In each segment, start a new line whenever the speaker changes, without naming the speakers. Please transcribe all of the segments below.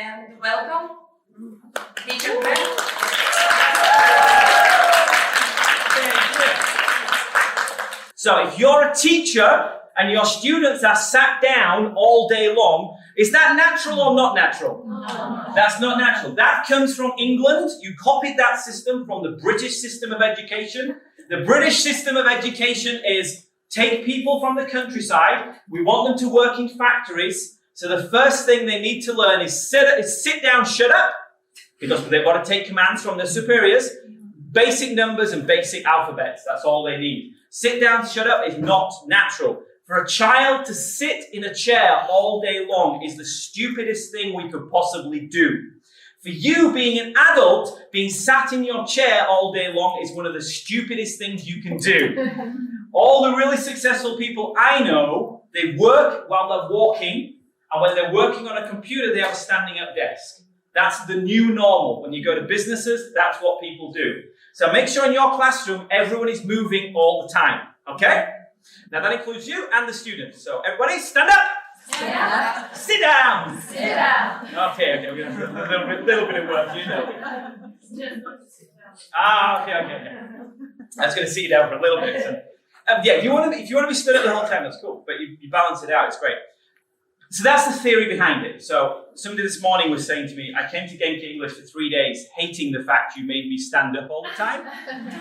and welcome, Rичард Грэм.
So if you're a teacher and your students are sat down all day long, is that natural or not natural?
No.
That's not natural. That comes from England. You copied that system from the British system of education. The British system of education is take people from the countryside. We want them to work in factories. So the first thing they need to learn is sit down, shut up, because they've got to take commands from their superiors. Basic numbers and basic alphabets. That's all they need. Sit down, shut up is not natural. For a child to sit in a chair all day long is the stupidest thing we could possibly do. For you, being an adult, being sat in your chair all day long is one of the stupidest things you can do. All the really successful people I know, they work while they're walking, and when they're working on a computer, they have a standing up desk. That's the new normal. When you go to businesses, that's what people do. So make sure in your classroom, everyone is moving all the time, okay? Now that includes you and the students. So everybody stand up.
Stand up.
Sit down.
Sit down.
Okay, we're going to do a little bit of work, you know. Okay. I was going to sit you down for a little bit. So, yeah, if you want to be stood up the whole time, that's cool. But you balance it out, it's great. So that's the theory behind it. So somebody this morning was saying to me, I came to GenkiEnglish for 3 days, hating the fact you made me stand up all the time.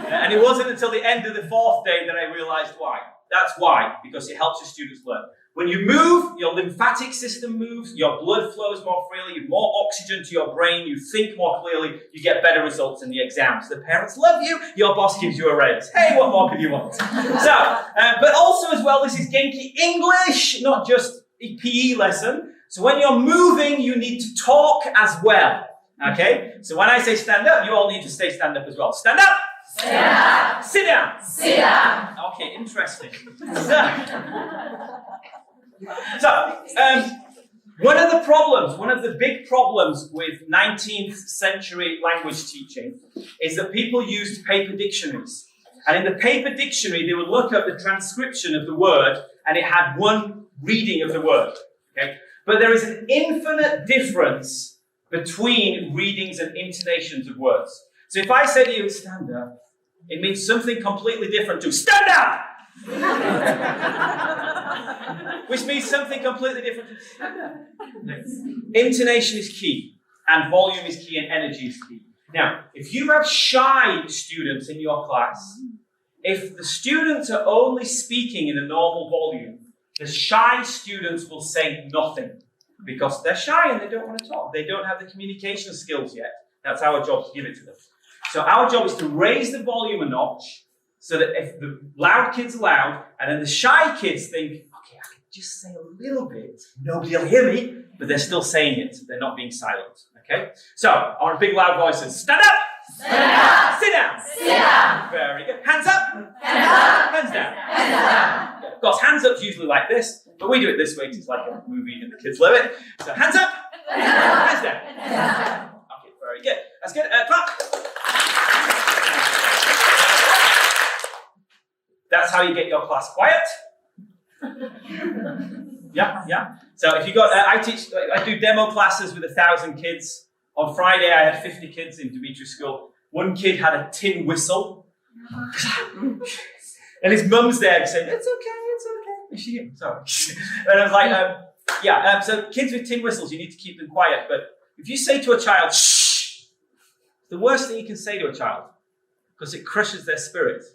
And it wasn't until the end of the 4th day that I realized why. That's why, because it helps your students learn. When you move, your lymphatic system moves, your blood flows more freely, you have more oxygen to your brain, you think more clearly, you get better results in the exams. The parents love you, your boss gives you a raise. Hey, what more could you want? So, but also as well, this is GenkiEnglish, not just a PE lesson. So when you're moving, you need to talk as well. Okay? So when I say stand up, you all need to say stand up as well. Stand up!
Stand up.
Sit down!
Sit down.
Okay, interesting. One of the big problems with 19th century language teaching is that people used paper dictionaries. And in the paper dictionary, they would look up the transcription of the word and it had one reading of the word. Okay? But there is an infinite difference between readings and intonations of words. So if I say to you, stand up, it means something completely different to stand up! Which means something completely different to stand up. Intonation is key, and volume is key, and energy is key. Now, if you have shy students in your class, if the students are only speaking in a normal volume, the shy students will say nothing because they're shy and they don't want to talk. They don't have the communication skills yet. That's our job to give it to them. So our job is to raise the volume a notch so that if the loud kids are loud and then the shy kids think, okay, I can just say a little bit. Nobody will hear me, but they're still saying it. They're not being silent. Okay? So, I want big loud voices. Stand up!
Stand up.
Sit down!
Sit down.
Very good. Hands up!
Hands up.
Hands down.
Hands down.
Of course, hands up's usually like this, but we do it this way because it's like a movie and the kids love it. So, hands up! Hands down. Okay, very good. That's good. Clap! That's how you get your class quiet. Yeah. So if you got, I do demo classes with 1,000 kids. On Friday, I had 50 kids in Dimitri's school. One kid had a tin whistle. And his mum's there saying, it's okay. Is she here? Sorry. And I was like, so kids with tin whistles, you need to keep them quiet. But if you say to a child, shh, the worst thing you can say to a child, because it crushes their spirit.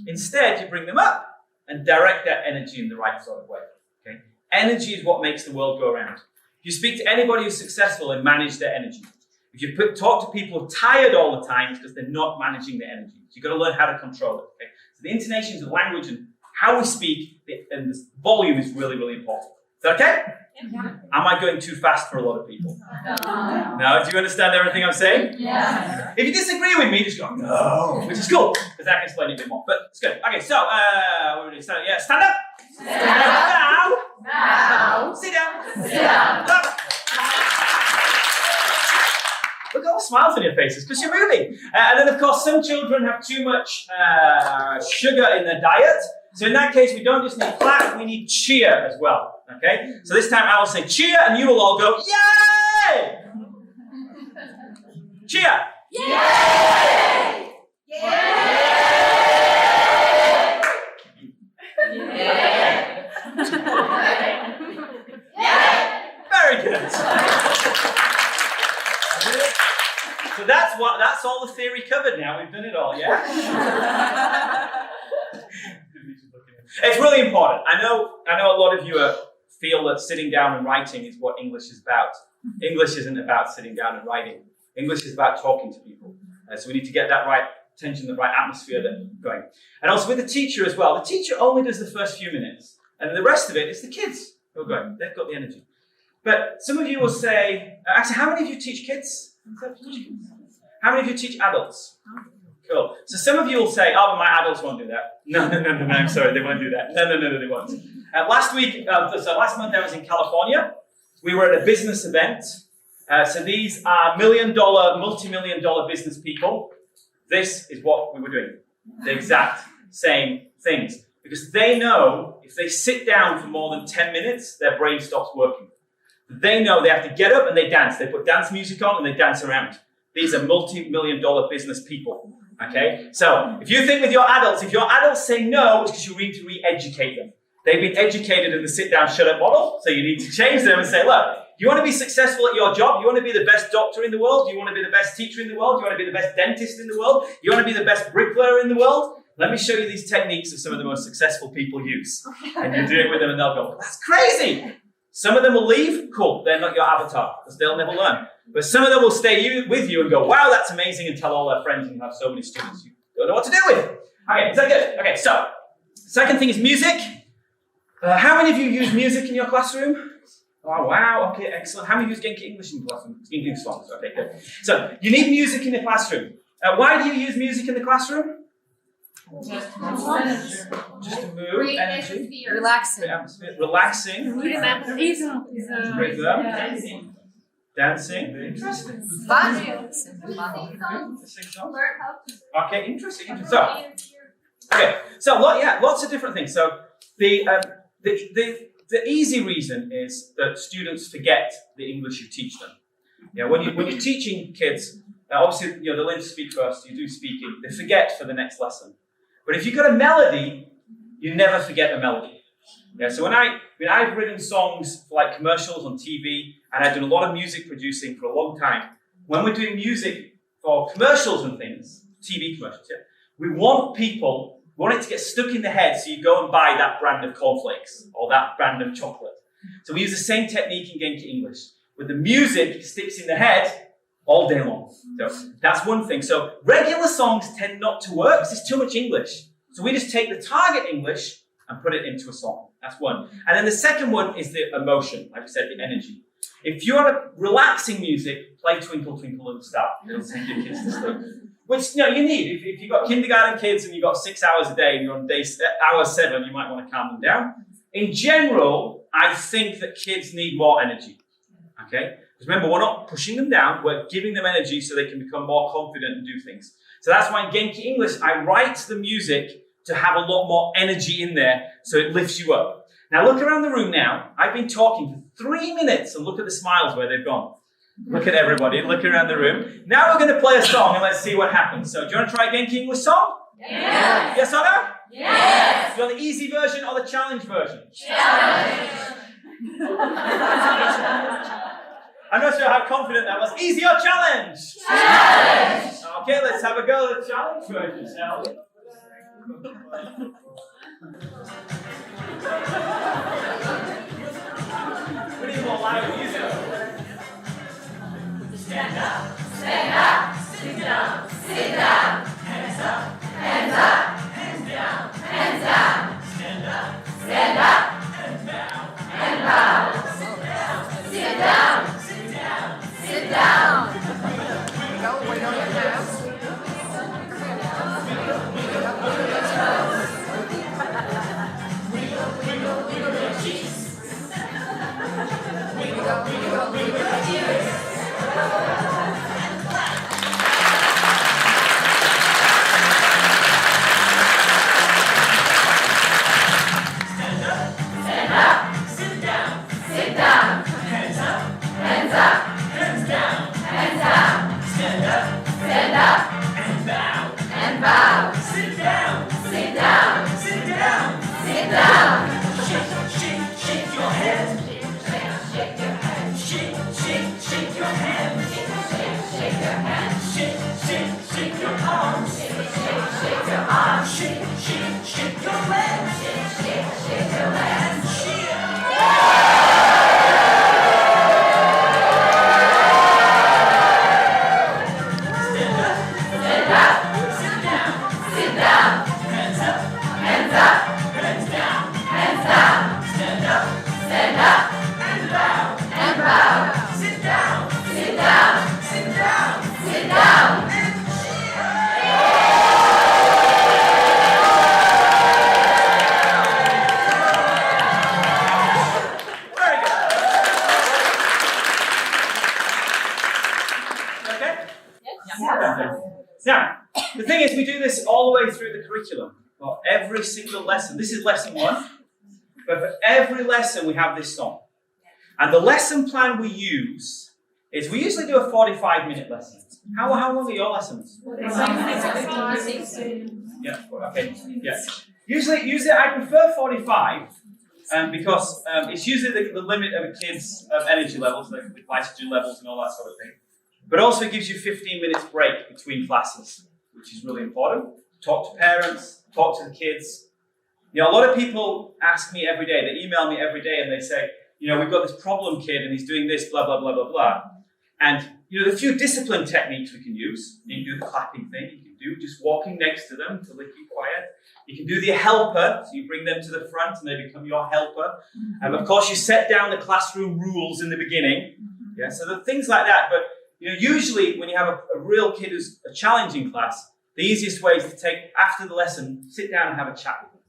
Instead, you bring them up and direct their energy in the right sort of way. Okay? Energy is what makes the world go around. If you speak to anybody who's successful and manage their energy, if you talk to people who are tired all the time, it's because they're not managing their energy. So you've got to learn how to control it. Okay? So the intonations of language and how we speak and the volume is really, really important. Is that okay?
Yeah.
Am I going too fast for a lot of people? No? Do you understand everything I'm saying?
Yeah.
If you disagree with me, just go, no, which is cool, because I can explain it a bit more. But it's good. Okay, so, what are we doing? Stand up.
Stand up. Now.
Sit down.
Sit down.
Clap. Look at all the smiles on your faces, because you're moving. And then, of course, some children have too much sugar in their diet. So in that case, we don't just need clap, we need cheer as well. Okay? So this time I will say cheer, and you will all go, yay! So that's all the theory covered now. We've done it all, yeah? It's really important. I know a lot of you feel that sitting down and writing is what English is about. English isn't about sitting down and writing. English is about talking to people. So we need to get that right tension, the right atmosphere going. And also with the teacher as well. The teacher only does the first few minutes. And the rest of it is the kids who are going. They've got the energy. But some of you will say, actually, how many of you teach kids? How many of you teach adults? Cool. So some of you will say, oh, but my adults won't do that. No, I'm sorry, they won't do that. No, they won't. Last month I was in California. We were at a business event. So these are multi-million-dollar business people. This is what we were doing. The exact same things. Because they know if they sit down for more than 10 minutes, their brain stops working. They know they have to get up and they dance. They put dance music on and they dance around. These are multi-million-dollar business people. Okay? So if you think with your adults, if your adults say no, it's because you need to re-educate them. They've been educated in the sit-down, shut-up model, so you need to change them and say, look, you want to be successful at your job? You want to be the best doctor in the world? You want to be the best teacher in the world? You want to be the best dentist in the world? You want to be the best bricklayer in the world? Let me show you these techniques that some of the most successful people use. And you do it with them and they'll go, that's crazy! Some of them will leave. Cool, they're not your avatar, because they'll never learn. But some of them will stay with you and go, wow, that's amazing, and tell all their friends, and you have so many students you don't know what to do with. Okay, is that good? Okay, so, second thing is music. How many of you use music in your classroom? Oh, wow, okay, excellent. How many use GenkiEnglish in the classroom? GenkiEnglish songs, okay, good. So, you need music in the classroom. Why do you use music in the classroom?
Just to
move, energy.
Relaxing.
Relaxing.
Rhythm.
Dancing. Interesting.
Fun.
Okay, interesting. So lots of different things. So the easy reason is that students forget the English you teach them. Yeah, when you're teaching kids, obviously they learn to speak first. You do speaking. They forget for the next lesson. But if you've got a melody, you never forget a melody. Yeah, so I've written songs for like commercials on TV, and I've done a lot of music producing for a long time. When we're doing music for commercials and things, TV commercials, yeah, we want it to get stuck in the head, so you go and buy that brand of cornflakes or that brand of chocolate. So we use the same technique in GenkiEnglish. With the music, it sticks in the head all day long. So that's one thing. So regular songs tend not to work because it's too much English. So we just take the target English and put it into a song. That's one. And then the second one is the emotion, like I said, the energy. If you want a relaxing music, play Twinkle, Twinkle, Little Star. It'll send your kids to sleep. Which you need. If you've got kindergarten kids and you've got 6 hours a day and you're on hour 7, you might want to calm them down. In general, I think that kids need more energy. Okay? Because remember, we're not pushing them down, we're giving them energy so they can become more confident and do things. So that's why in GenkiEnglish, I write the music to have a lot more energy in there so it lifts you up. Now look around the room now. I've been talking for 3 minutes and look at the smiles where they've gone. Look at everybody, look around the room. Now we're going to play a song and let's see what happens. So do you want to try a GenkiEnglish song?
Yes.
Yes or no?
Yes.
Do you want the easy version or the challenge version?
Challenge.
I'm not sure how confident that was. Easy or challenge?
Challenge.
Okay, let's have a go at the challenge version, shall we? We need more loud music.
Stand up, sit down, hands up, hands down, hands down. Stand up, and bow. Sit down.
Go, wait on your toes. Wiggle your cheeks. Wiggle
your hands. Shake your hands. Shake your arms. Shake your arms. Shake your legs. Shake your legs.
Now, the thing is, we do this all the way through the curriculum. For every single lesson. This is lesson 1. But for every lesson, we have this song. And the lesson plan we use is, we usually do a 45-minute lesson. How long are your lessons? Yeah, okay, yeah. Usually I prefer 45, because it's usually the limit of a kid's energy levels, like the glycogen levels and all that sort of thing. But also it gives you 15 minutes break between classes, which is really important. Talk to parents, talk to the kids. You know, a lot of people ask me every day, they email me every day and they say, you know, we've got this problem kid and he's doing this, blah, blah, blah, blah, blah. And, you know, there's a few discipline techniques we can use. You can do the clapping thing, you can do just walking next to them until they keep quiet. You can do the helper, so you bring them to the front and they become your helper. And of course you set down the classroom rules in the beginning. Yeah, so there are things like that. But you know, usually when you have a real kid who's a challenging class, the easiest way is to take, after the lesson, sit down and have a chat with them.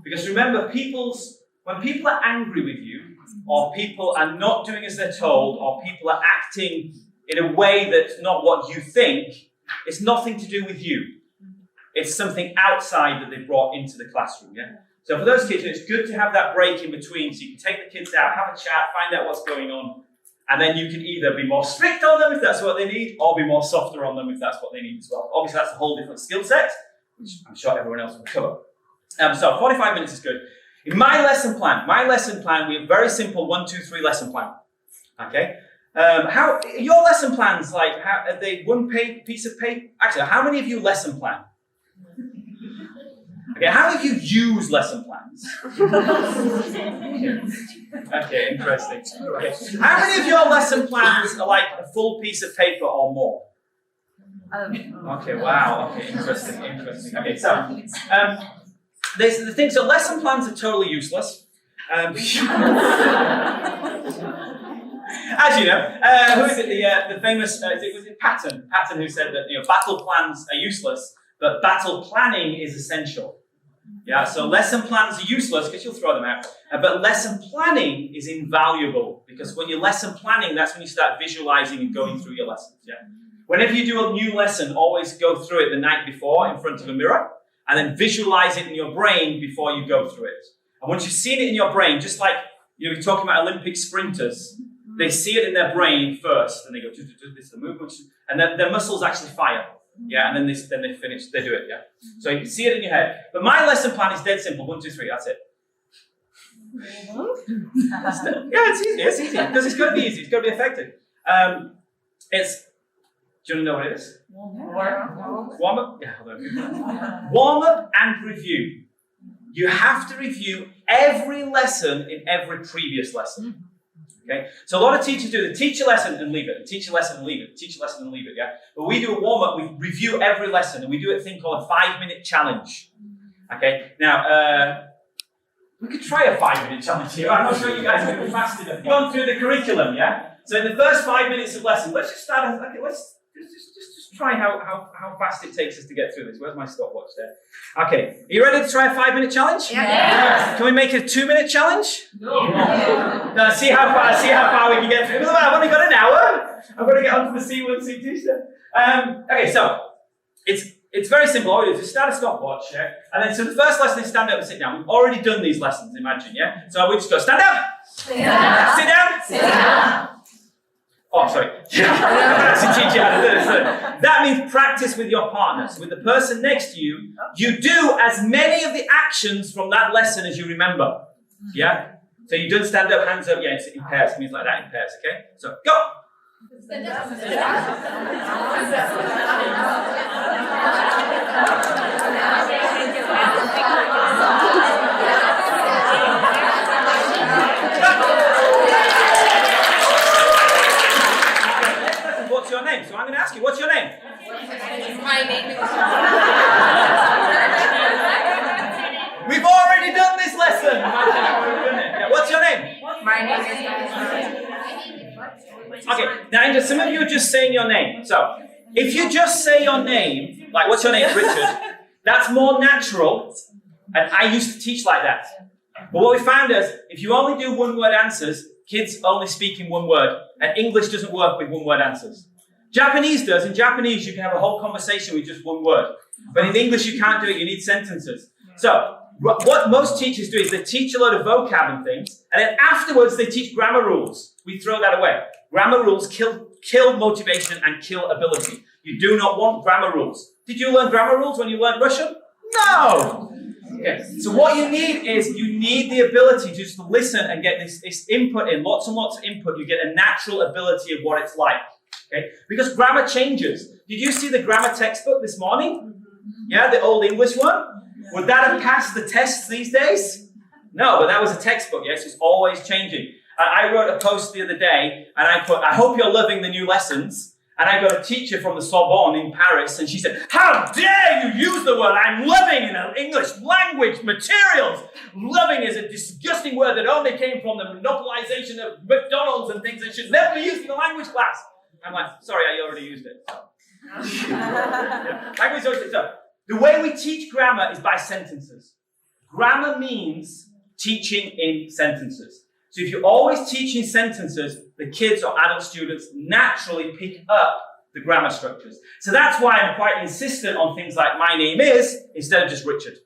Because remember, when people are angry with you, or people are not doing as they're told, or people are acting in a way that's not what you think, it's nothing to do with you. It's something outside that they brought into the classroom, yeah? So for those kids, it's good to have that break in between, so you can take the kids out, have a chat, find out what's going on, and then you can either be more strict on them if that's what they need, or be more softer on them if that's what they need as well. Obviously, that's a whole different skill set, which I'm sure everyone else will cover. So 45 minutes is good. In my lesson plan, we have very simple 1, 2, 3 lesson plan. Okay? How your lesson plans, like, are they one piece of paper? Actually, how many of you lesson plan? Okay, how many of you use lesson plans? Okay, interesting. Okay. How many of your lesson plans are like a full piece of paper or more? Okay, wow, okay, interesting. Okay, so, there's the thing, so lesson plans are totally useless. As you know, who is it, the famous, was it Patton who said that, you know, battle plans are useless, but battle planning is essential. Yeah, so lesson plans are useless because you'll throw them out. But lesson planning is invaluable, because when you're lesson planning, that's when you start visualizing and going through your lessons. Yeah. Whenever you do a new lesson, always go through it the night before in front of a mirror, and then visualize it in your brain before you go through it. And once you've seen it in your brain, just like, you know, we're talking about Olympic sprinters, they see it in their brain first, and they go, this is the movement, and then their muscles actually fire. Yeah, and then they finish, they do it, yeah. So you see it in your head. But my lesson plan is dead simple, 1, 2, 3, that's it. Yeah, it's easy, because it's got to be easy, it's got to be effective. Do you want to know what it is? Warm up? Yeah, hold on. Warm up and review. You have to review every lesson in every previous lesson. Okay? So a lot of teachers do, they teach a lesson and leave it, and teach a lesson and leave it, teach a lesson and leave it, yeah? But we do a warm-up, we review every lesson, and we do a thing called a 5-minute challenge. Okay? Now, we could try a 5-minute challenge here. I'm not sure you guys are going to be fast enough. Gone through the curriculum, yeah? So in the first 5 minutes of lesson, let's just start, okay, let's just try how fast it takes us to get through this. Where's my stopwatch there? Okay, are you ready to try a 5-minute challenge?
Yeah.
Can we make it a 2-minute challenge? No, see how far we can get through. I've only got an hour. I'm going to get onto the C1, C2 stuff. Okay, so it's very simple. All we do is just start a stopwatch, yeah? And then so the first lesson is stand up and sit down. We've already done these lessons, imagine, yeah? So we just go stand up, sit down, sit down. Oh, sorry. That means practice with your partner. So with the person next to you, you do as many of the actions from that lesson as you remember. Yeah? So you don't stand up, hands up, yeah, it's in pairs, things like that in pairs, okay? So go! What's your name? So I'm going to ask you, what's your name?
My name is.
We've already done this lesson. Yeah, what's your name?
My name is.
Okay, now some of you are just saying your name. So, if you just say your name, like what's your name, Richard, that's more natural, and I used to teach like that. But what we found is, if you only do one-word answers, kids only speak in one word, and English doesn't work with one-word answers. Japanese does. In Japanese, you can have a whole conversation with just one word. But in English, you can't do it. You need sentences. So, what most teachers do is they teach a lot of vocab and things, and then afterwards they teach grammar rules. We throw that away. Grammar rules kill motivation and kill ability. You do not want grammar rules. Did you learn grammar rules when you learned Russian? No! Okay. So what you need is, you need the ability to just listen and get this input in, lots and lots of input. You get a natural ability of what it's like. Okay? Because grammar changes. Did you see the grammar textbook this morning? Yeah, the old English one? Would that have passed the tests these days? No, but that was a textbook, yes? It's always changing. I wrote a post the other day, and I put, I hope you're loving the new lessons. And I got a teacher from the Sorbonne in Paris, and she said, how dare you use the word I'm loving in English language materials? Loving is a disgusting word that only came from the monopolization of McDonald's and things that should never be used in a language class. I'm like, sorry, I already used it. Yeah. Language always, so the way we teach grammar is by sentences. Grammar means teaching in sentences. So if you're always teaching sentences, the kids or adult students naturally pick up the grammar structures. So that's why I'm quite insistent on things like my name is, instead of just Richard.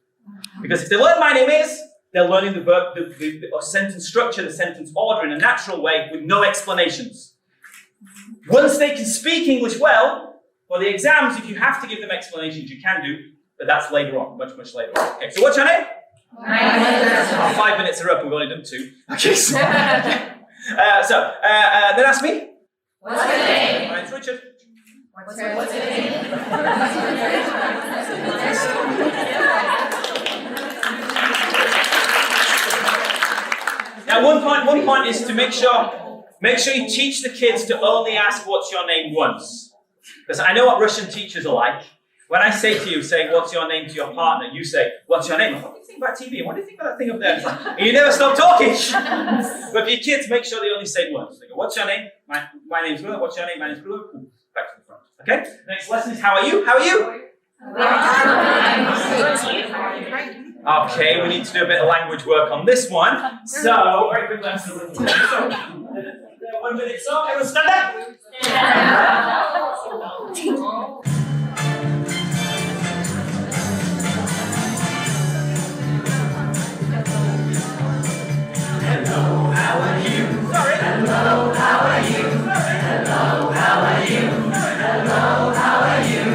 Because if they learn my name is, they're learning the verb, the sentence structure, the sentence order in a natural way with no explanations. Once they can speak English well, for the exams, if you have to give them explanations, you can do, but that's later on, much, much later on. Okay, so what's your name? Oh, 5 minutes are up, we've only done 2. Okay, so, then ask me.
What's your name?
My name's Richard.
What's your name?
Now, one point is to make sure you teach the kids to only ask what's your name once. Because I know what Russian teachers are like. When I say to you, say, what's your name to your partner, you say, what's your name? What do you think about TV? What do you think about that thing up there? And you never stop talking. But for your kids, make sure they only say once. They go, what's your name? My name's Will. What's your name? My name's Blue. Back to the front. Okay? Next lesson is, how are you? How are you? Okay, we need to do a bit of language work on this one. So, very quick lesson. So, 1 minute song. Everyone stand up.
Hello, how are you?
Sorry.
Hello, how are you? Hello, how are you? Hello, how are you?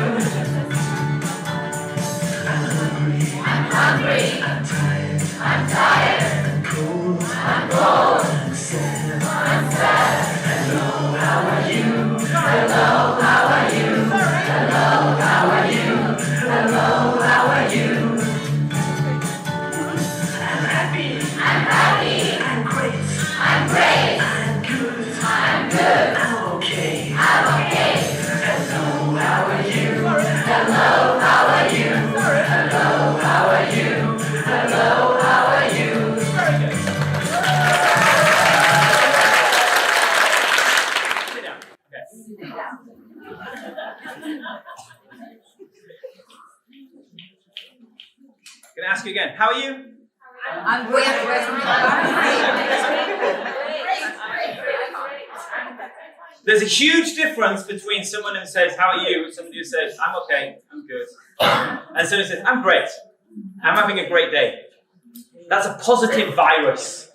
I'm hungry. I'm tired. I'm cold. I'm cold. I'm sad. Hello, how are you? Hello, how are you? Hello, how are you? Hello, how are you? I'm happy. I'm great. I'm good. I'm okay. Hello, how are you? Hello, how are you? Hello, how are you? Hello, how are you?
Very good. Sit down. Okay. Can I ask you again? How are you?
I'm great.
There's a huge difference between someone who says, how are you? And someone who says, I'm okay, I'm good. And someone who says, I'm great. I'm having a great day. That's a positive virus.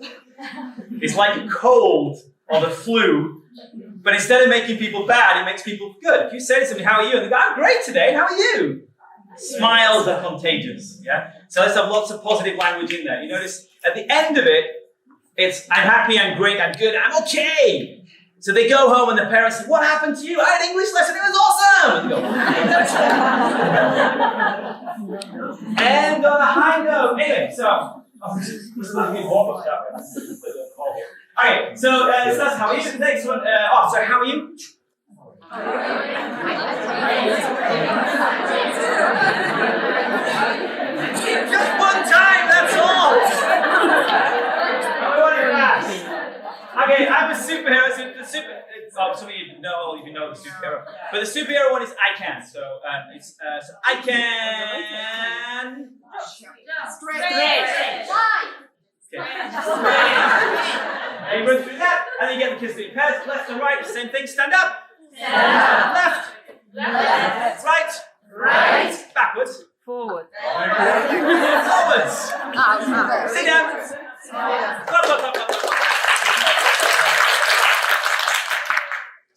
It's like a cold or the flu, but instead of making people bad, it makes people good. If you say to somebody, how are you? And they go, I'm great today, how are you? Smiles are contagious, yeah? So let's have lots of positive language in there. You notice at the end of it, it's I'm happy, I'm great, I'm good, I'm okay. So they go home and the parents say, "What happened to you? I had an English lesson, it was awesome!" And they go, and on a high note, anyway, so, this is like a warm-up stuff. Okay, so that's how are you? Next one, so how are you? Just one time, that's all! Okay, I'm a superhero. Some of you know the superhero, but the superhero one is I can. So so I can.
Straight.
Okay. And you run through that, and then you get the kids to do pairs, left and right. The same thing. Stand up. Left. Right. Backwards.
Forward.
Forwards. Sit down. Clap.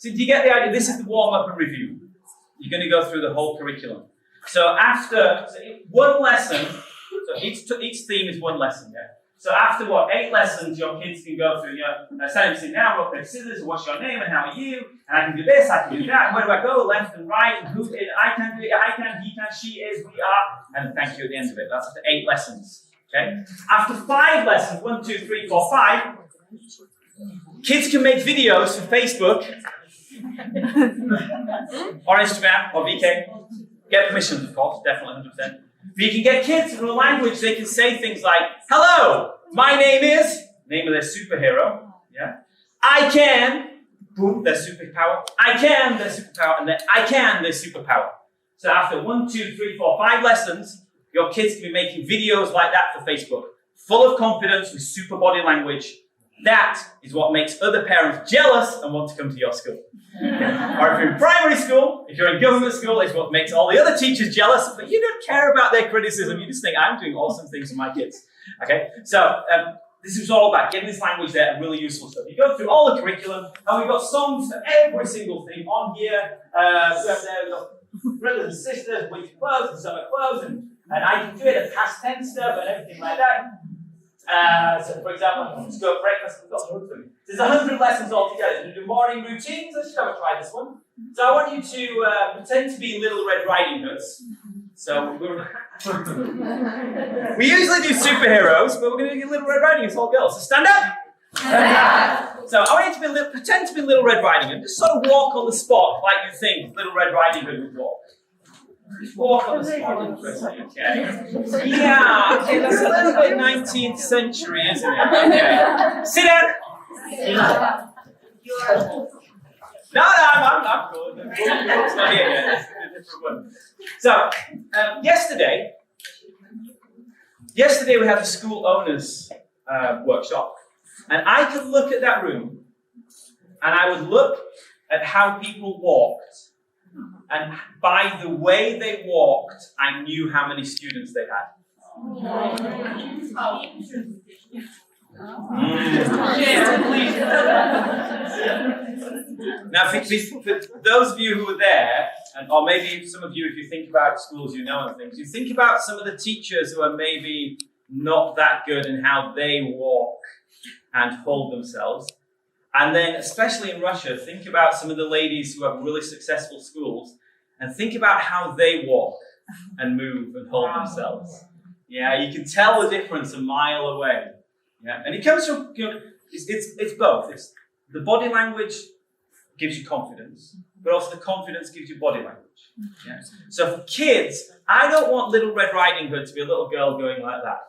So do you get the idea? This is the warm-up and review. You're going to go through the whole curriculum. So one lesson, so each theme is one lesson, yeah? So after 8 lessons, your kids can go through, say now, rock, paper, scissors, what's your name and how are you? And I can do this, I can do that, where do I go? Left and right, and I can do it, I can, he can, she is, we are, and thank you at the end of it. That's after 8 lessons, okay? After 5 lessons, 1, 2, 3, 4, 5, kids can make videos for Facebook, or Instagram, or VK. Get permission, of course, definitely 100%. But you can get kids in a language, they can say things like, "Hello, my name is," name of their superhero, yeah? "I can," boom, their superpower. "I can," their superpower, and then "I can," their superpower. So after 1, 2, 3, 4, 5 lessons, your kids can be making videos like that for Facebook, full of confidence with super body language. That is what makes other parents jealous and want to come to your school. Or if you're in primary school, if you're in government school, it's what makes all the other teachers jealous, but you don't care about their criticism. You just think, I'm doing awesome things for my kids. Okay, so this is all about getting this language there and really useful stuff. You go through all the curriculum, and we've got songs for every single thing on here. We've got brothers and sisters, winter clothes and summer clothes, and I can do it at past tense stuff and everything like that. So for example, let's go at breakfast. There's 100 lessons altogether. You do morning routines. Let's just have a try this one. So I want you to pretend to be Little Red Riding Hoods. So we usually do superheroes, but we're going to do Little Red Riding Hoods, all girls. So stand up. So I want you to pretend to be Little Red Riding Hood. Just sort of walk on the spot like you think Little Red Riding Hood would walk. Just walk on the spot, okay? Yeah, okay, that's a little bit 19th century, isn't it? Okay. Sit down! No, I'm cool. It's not here yet. It's a different one. So, yesterday we had a school owners workshop, and I could look at that room, and I would look at how people walked. And by the way they walked, I knew how many students they had. Now, for those of you who were there, or maybe some of you, if you think about schools, you know and things, you think about some of the teachers who are maybe not that good in how they walk and hold themselves. And then, especially in Russia, think about some of the ladies who have really successful schools and think about how they walk and move and hold themselves. Yeah, you can tell the difference a mile away. Yeah, and it comes from, it's both. It's the body language gives you confidence, but also the confidence gives you body language. Yeah. So for kids, I don't want Little Red Riding Hood to be a little girl going like that.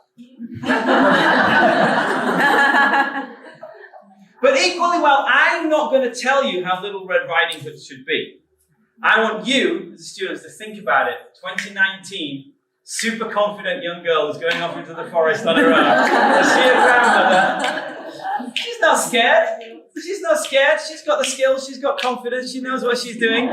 But equally well, I'm not going to tell you how Little Red Riding Hood should be. I want you, as students, to think about it. 2019, super confident young girl who's going off into the forest on her own. I see her grandmother. She's not scared. She's not scared. She's got the skills. She's got confidence. She knows what she's doing.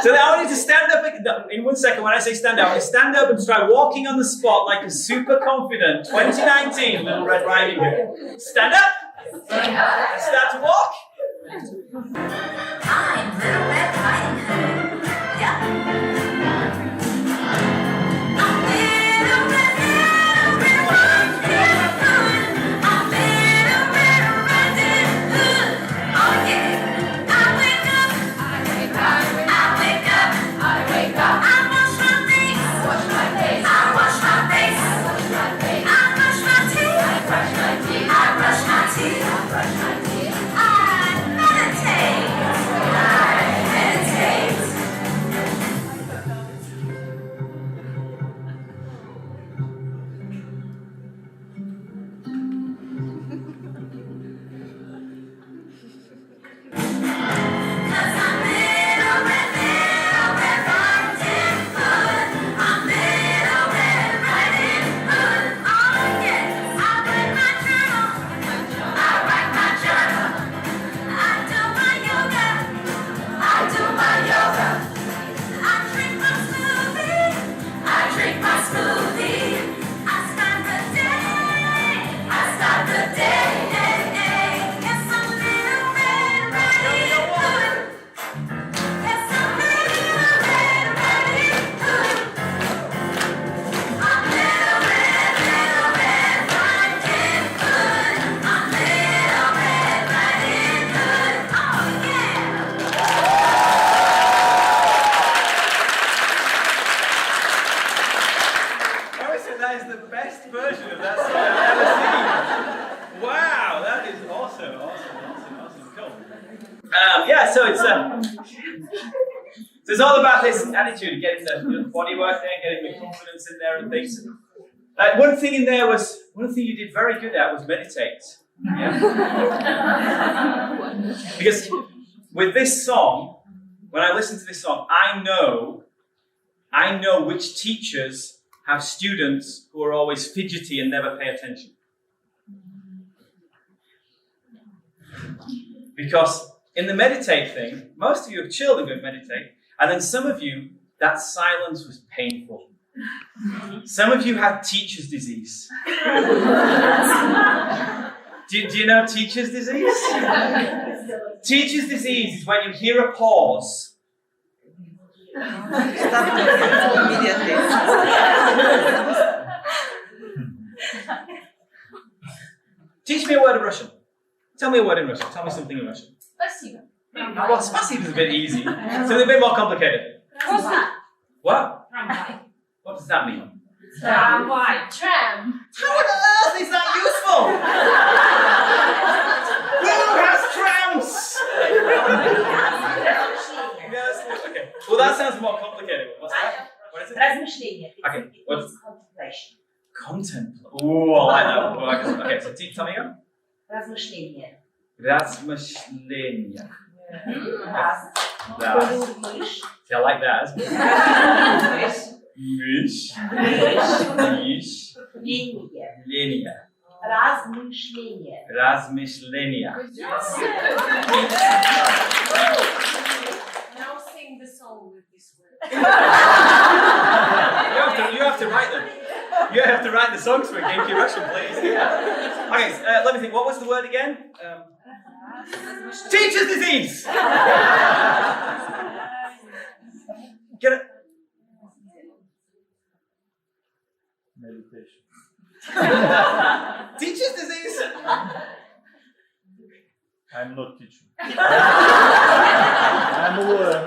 So now I want you to stand up. In 1 second, when I say stand up, stand up and try walking on the spot like a super confident 2019 Little Red Riding Hood. Stand up. Start to walk.
I'm Little Red Riding Hood. Yeah. I'm Little Red Riding Hood. I'm Little Red Riding Hood. Oh yeah.
So it's all about this attitude, getting the body work there, getting the confidence in there and things. One thing you did very good at was meditate. Yeah? Because with this song, when I listen to this song, I know which teachers have students who are always fidgety and never pay attention. Because in the meditate thing, most of you have children who meditate, and then some of you, that silence was painful. Some of you had teacher's disease. Do you know teacher's disease? Teacher's disease is when you hear a pause.
Immediately.
Teach me a word of Russian. Tell me a word in Russian. Tell me something in Russian.
Спасибо.
Well, spasibo is a bit easy. Something a bit more complicated. What? What does that mean?
Трамвай. Tram.
How on earth is that useful? Who has trams? Yes. Okay. Well, that sounds more complicated. What's that? What is it?
Размышление.
Okay. What?
Contemplation.
Contemplate. Oh, I like that. Well, okay, so tell me again.
Размышление.
Размышления.
Раз.
Раз. See, I like that. Миш.
Ление.
Ления.
Размышление.
Размышления.
Now sing the song with this word.
You have to write them. You have to write the songs for Genki Russian, please. Yeah. Okay, let me think. What was the word again? Teacher's disease. Get it?
Meditation.
Teacher's disease.
I'm not teaching. I'm a lawyer.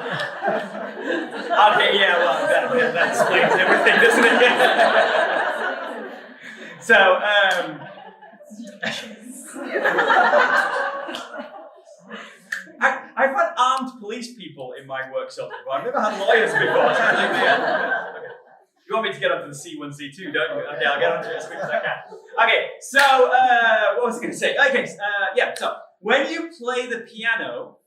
Okay, yeah, well, that explains everything, doesn't it? So, I've had armed police people in my workshop before. I've never had lawyers before. Okay. You want me to get onto the C1, C2, don't you? Okay, I'll get onto it as quick as I can. Okay, so, what was I going to say? Okay, so, when you play the piano,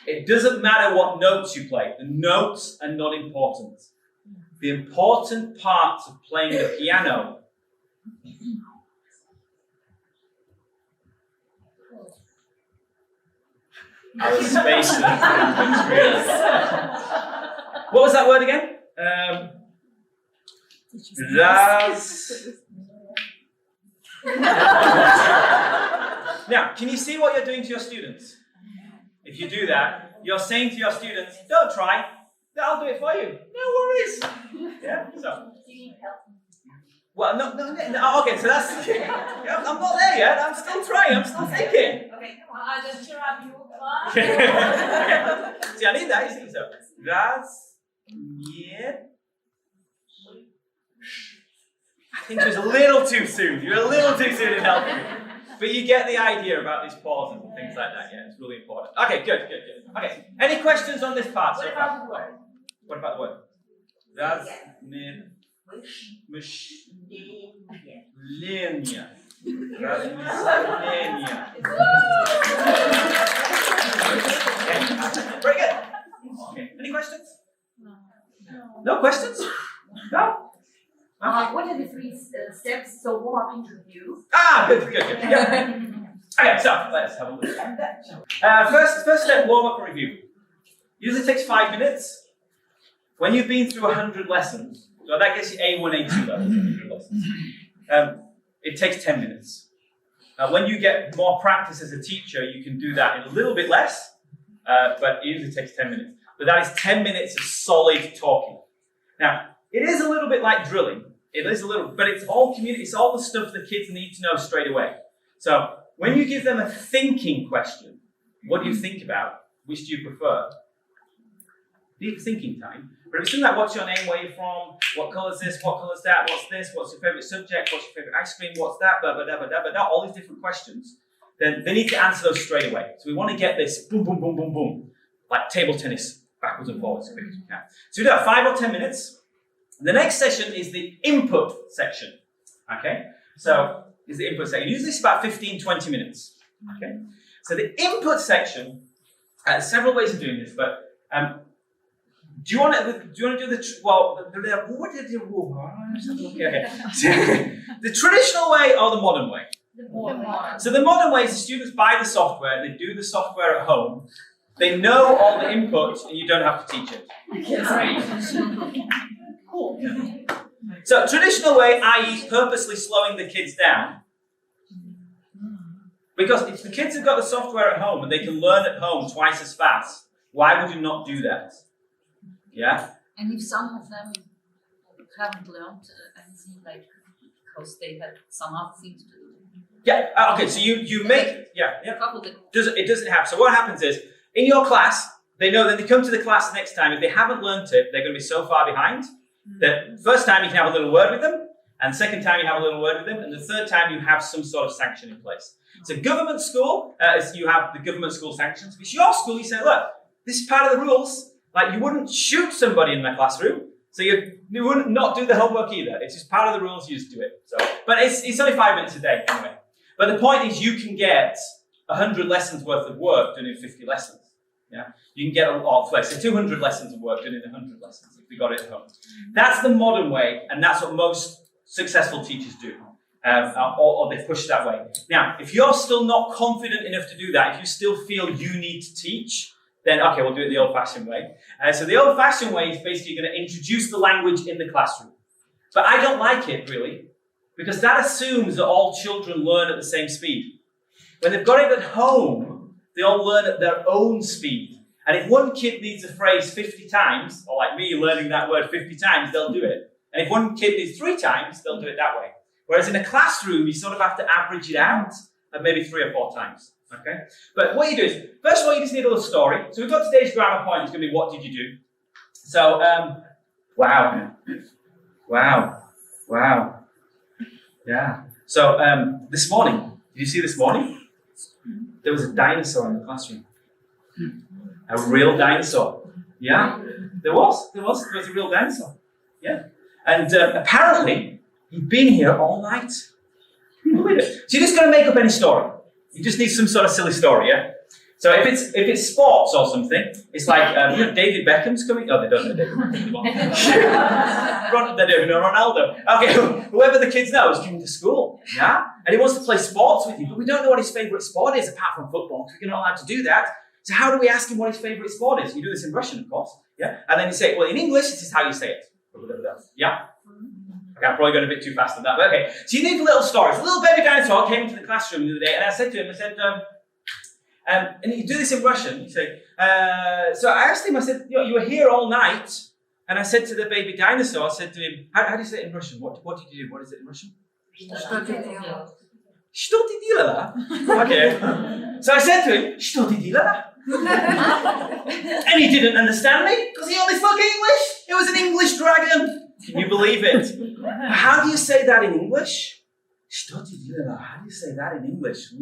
it doesn't matter what notes you play. The notes are not important. The important parts of playing the piano are the spaces and movements, really. What was that word again? Now, can you see what you're doing to your students? If you do that, you're saying to your students, don't try, I'll do it for you. No worries. Yeah, so.
Do you need help?
Well, no, okay, so that's, yeah, I'm not there yet, I'm still trying, I'm still thinking.
Okay, come on.
I just cheer up you.
Okay. See, I need that, you see, so. Раз, нет. I think it was a little too soon. You're a little too soon in helping me. But you get the idea about these pauses and things like that. Yeah, it's really important. Okay, good. Okay, any questions on this part so far?
the word?
What about the word? Раз, нет,
Ление.
Размышления. Okay, very good. Okay, any questions? No questions? No?
What are the three steps? So warm up interview.
Good. Yeah. Okay, so let's have a look at that. First step, warm up and review. Usually takes 5 minutes. When you've been through 100 lessons, so that gets you A1, A2 level, 100 lessons. It takes 10 minutes. When you get more practice as a teacher, you can do that in a little bit less, but it usually takes 10 minutes. But that is 10 minutes of solid talking. Now, it is a little bit like drilling. It is a little, but it's all it's all the stuff the kids need to know straight away. So when you give them a thinking question, what do you think about? Which do you prefer? Need thinking time. But if it's something like, what's your name, where are you from, what colour is this, what colour is that, what's this, what's your favourite subject, what's your favourite ice cream, what's that, blah, blah, blah, blah, blah, blah, all these different questions, then they need to answer those straight away. So we want to get this boom, boom, boom, boom, boom. like table tennis, backwards and forwards as quick as we can. So we do that 5 or 10 minutes. The next session is the input section. Okay? So, is the input section. Usually it's about 15, 20 minutes. Okay? So the input section, several ways of doing this, but do you want to do the the traditional way or the modern way?
The modern.
So the modern way is the students buy the software, they do the software at home, they know all the input, and you don't have to teach it.
Cool.
So traditional way, i.e. purposely slowing the kids down, because if the kids have got the software at home and they can learn at home twice as fast, why would you not do that? Yeah?
And if some of them haven't learned anything, like because they had some other things to do.
Yeah, okay, so you make, yeah.
Probably.
It doesn't happen. So what happens is, in your class, they know that they come to the class next time, if they haven't learnt it, they're going to be so far behind that first time you can have a little word with them, and second time you have a little word with them, and the third time you have some sort of sanction in place. So government school, you have the government school sanctions. If it's your school, you say, look, this is part of the rules. Like, you wouldn't shoot somebody in the classroom, so you wouldn't not do the homework either. It's just part of the rules, you just do it. So, but it's only 5 minutes a day anyway. But the point is, you can get 100 lessons worth of work done in 50 lessons. Yeah, you can get a lot less. So 200 lessons of work done in 100 lessons if we got it at home. That's the modern way, and that's what most successful teachers do, or they push that way. Now, if you're still not confident enough to do that, if you still feel you need to teach, then okay, we'll do it the old-fashioned way. So the old-fashioned way is basically going to introduce the language in the classroom. But I don't like it, really, because that assumes that all children learn at the same speed. When they've got it at home, they all learn at their own speed. And if one kid needs a phrase 50 times, or like me learning that word 50 times, they'll do it. And if one kid needs 3 times, they'll do it that way. Whereas in a classroom, you sort of have to average it out at maybe 3 or 4 times. Okay? But what you do is, first of all, you just need a little story. So we've got today's grammar point. It's going to be, what did you do? So, wow. Yeah. So, this morning, did you see this morning? There was a dinosaur in the classroom. A real dinosaur. Yeah? There was a real dinosaur. Yeah. And apparently, he'd been here all night. Can you believe it? So you're just going to make up any story. You just need some sort of silly story, yeah? So if it's sports or something, it's like, David Beckham's coming. Oh, they don't know David Beckham anymore. They don't know Ronaldo. Okay, whoever the kids know is coming to school, yeah? And he wants to play sports with you, but we don't know what his favourite sport is apart from football, because we're not allowed to do that. So how do we ask him what his favourite sport is? You do this in Russian, of course, yeah? And then you say, well, in English, this is how you say it. Yeah? Okay, I'm probably going a bit too fast on that, but okay. So you need little stories. A little baby dinosaur came into the classroom the other day, and I said to him, and you do this in Russian, you say, so I asked him, I said, you were here all night, and I said to the baby dinosaur, I said to him, how do you say it in Russian? What did you do? What is it in Russian? Что ты делала? Okay. So I said to him, что ты делала? And he didn't understand me, because he only spoke English. It was an English dragon. Can you believe it? How do you say that in English? Что ты делала? How do you say that in English?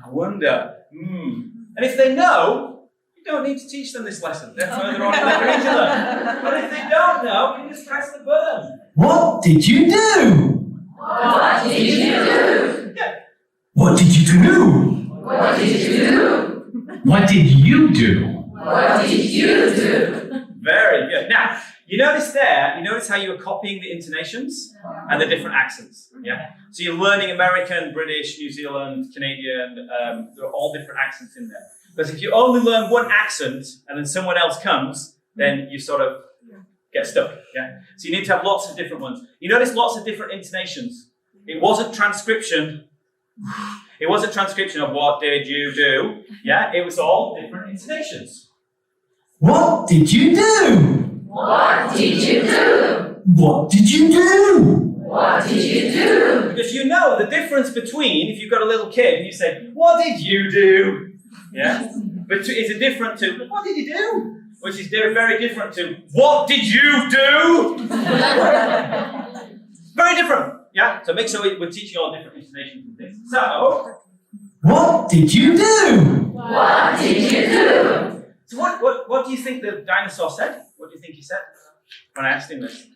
I wonder. And if they know, you don't need to teach them this lesson. They're further on in the curriculum. But if they don't know, you just press the button. What did you do?
What did you do?
Yeah.
What did you do?
What did you do?
What did you do?
What did you do?
Very good. Now, you notice how you were copying the intonations and the different accents. Yeah. So you're learning American, British, New Zealand, Canadian. There are all different accents in there. Because if you only learn one accent and then someone else comes, then you sort of get stuck. Yeah. So you need to have lots of different ones. You notice lots of different intonations. It wasn't transcription. It wasn't transcription of what did you do. Yeah. It was all different intonations.
What did you do?
What did you do?
What did you do?
What did you do?
Because you know the difference between, if you've got a little kid and you say, what did you do? Yeah? But it's a different to, what did you do? Which is very different to, what did you do? Very different. Yeah? So make sure we're teaching all different intonations and things. So,
what did you do?
What did you do?
So what do you think the dinosaur said? What do you think he said when I asked him this? So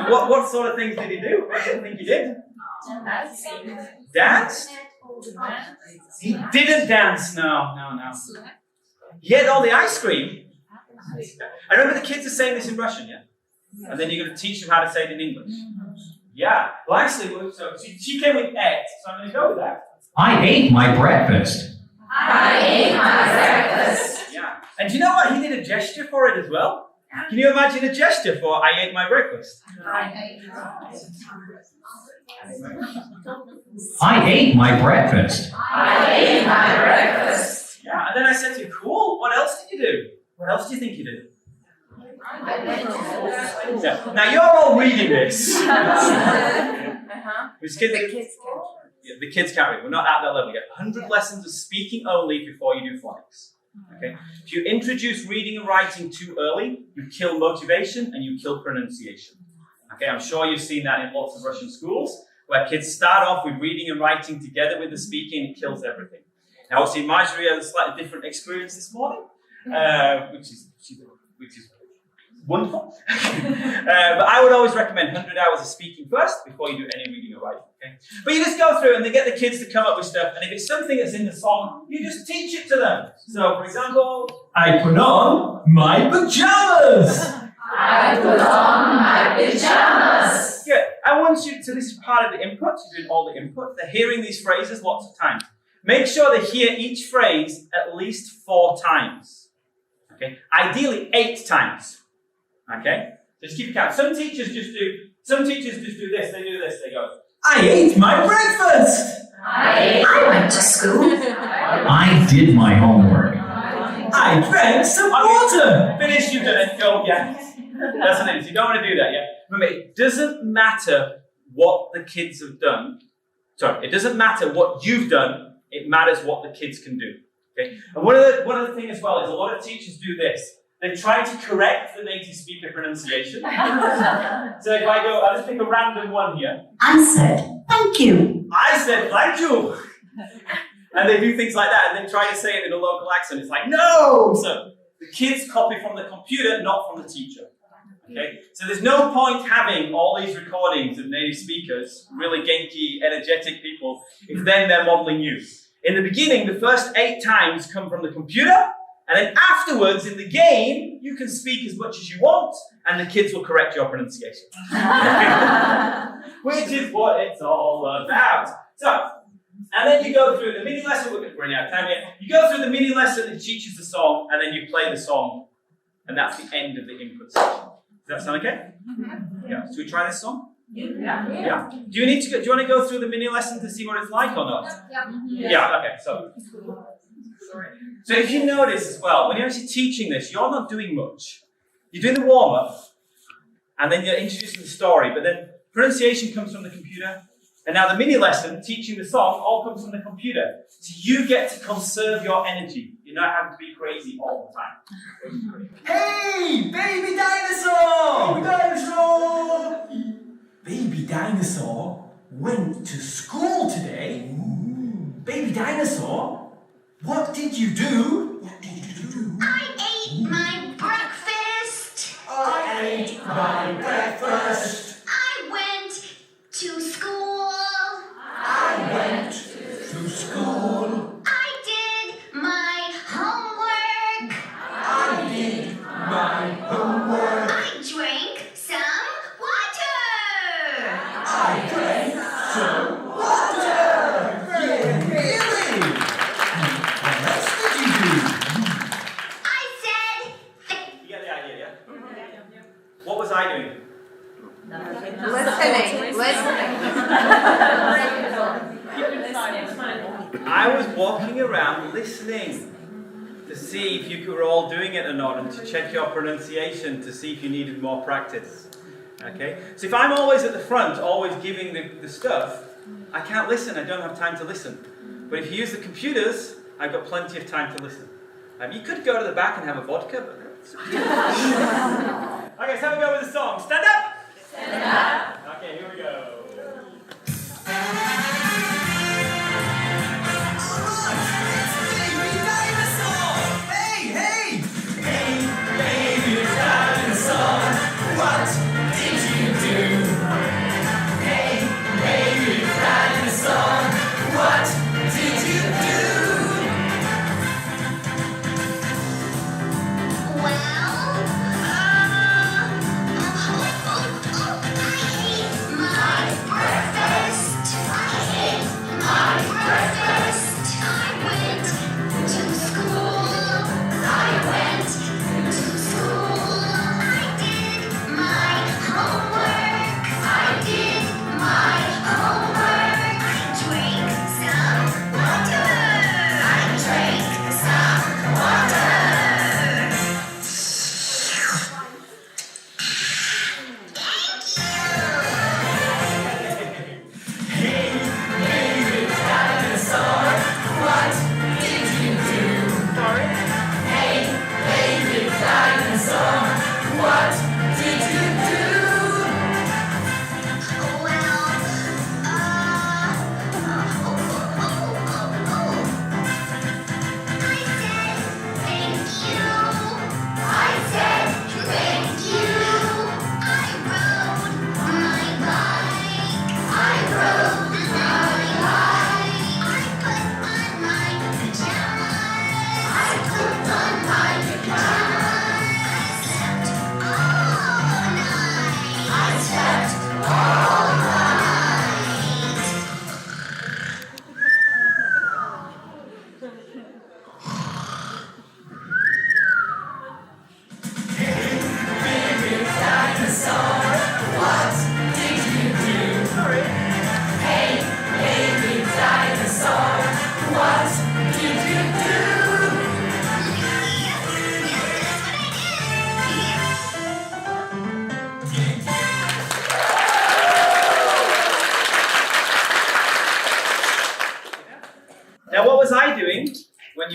what sort of things did he do? What do you think he did? Dance? He didn't dance, no. He ate all the ice cream. I remember the kids are saying this in Russian, yeah? And then you're going to teach them how to say it in English. Yeah. Well, actually, so she came with ate, so I'm going to go with that.
I ate my breakfast.
I ate my breakfast.
Yeah. And do you know what? He did a gesture for it as well. Can you imagine a gesture for I ate my breakfast?
I ate my breakfast.
I ate my breakfast.
Yeah. And then I said to him, cool, what else did you do? What else do you think you did? Yeah. Now you're all reading this. The kids can't read. We're not at that level yet. 100 lessons of speaking only before you do phonics. Okay. If you introduce reading and writing too early, you kill motivation and you kill pronunciation. Okay. I'm sure you've seen that in lots of Russian schools where kids start off with reading and writing together with the speaking. It kills everything. Now, obviously, Marjorie has a slightly different experience this morning, which is wonderful. But I would always recommend 100 hours of speaking first before you do any reading or writing. Okay? But you just go through and they get the kids to come up with stuff, and if it's something that's in the song, you just teach it to them. So, for example, I put on my pajamas.
I put on my pajamas.
Good. I want you to, this is part of the input, you're doing all the input. They're hearing these phrases lots of times. Make sure they hear each phrase at least 4 times. Okay? Ideally 8 times. Okay? Just keep count. Some teachers just do this, they do this, they go, I ate my breakfast!
I went to school.
I did my homework.
I drank some water! Finish, you've done it, go, yeah. That's what it is, you don't want to do that, yeah? Remember, it doesn't matter what the kids have done. Sorry, it doesn't matter what you've done, it matters what the kids can do. Okay? And one of the things as well is a lot of teachers do this. They try to correct the native speaker pronunciation. So if I go, I'll just pick a random one here.
I said, thank you.
I said, thank you. And they do things like that, and they try to say it in a local accent. It's like, no! So the kids copy from the computer, not from the teacher. Okay? So there's no point having all these recordings of native speakers, really Genki, energetic people, if then they're modeling you. In the beginning, the first 8 times come from the computer, and then afterwards, in the game, you can speak as much as you want, and the kids will correct your pronunciation. Which is what it's all about. So, and then you go through the mini lesson, we're running out of time here. You go through the mini lesson, it teaches the song, and then you play the song, and that's the end of the input section. Does that sound okay? Yeah. Should we try this song? Yeah. Do you want to go through the mini lesson to see what it's like or not? Yeah, okay. So if you notice as well, when you're actually teaching this, you're not doing much. You're doing the warm-up, and then you're introducing the story, but then pronunciation comes from the computer, and now the mini lesson, teaching the song, all comes from the computer. So you get to conserve your energy. You're not having to be crazy all the time.
Hey, baby dinosaur! Baby dinosaur! Baby dinosaur went to school today. Baby dinosaur, what did you do? What did you do?
I ate my breakfast.
I ate my breakfast.
I went to school.
I went to school.
I did my homework.
I did my homework.
I drank some water.
I drank some water. Yeah, really? What else did you do?
I said,
You get the idea, yeah? What was I doing? I was walking around listening to see if you were all doing it or not, and to check your pronunciation to see if you needed more practice. Okay? So if I'm always at the front, always giving the stuff, I can't listen, I don't have time to listen. But if you use the computers, I've got plenty of time to listen. You could go to the back and have a vodka, but... Okay, so we go with the song. Stand up! Stand up! Okay, here we go.
Baby dinosaur!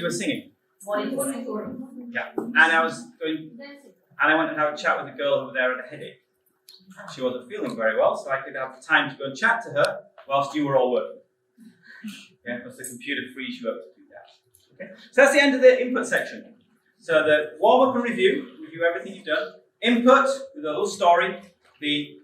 were singing.
Monitoring.
Yeah. And I went and had a chat with the girl over there at a headache. She wasn't feeling very well, so I could have time to go and chat to her whilst you were all working. Yeah, because the computer frees you up to do that. Okay. So that's the end of the input section. So the warm up and review everything you've done. Input with a little story, the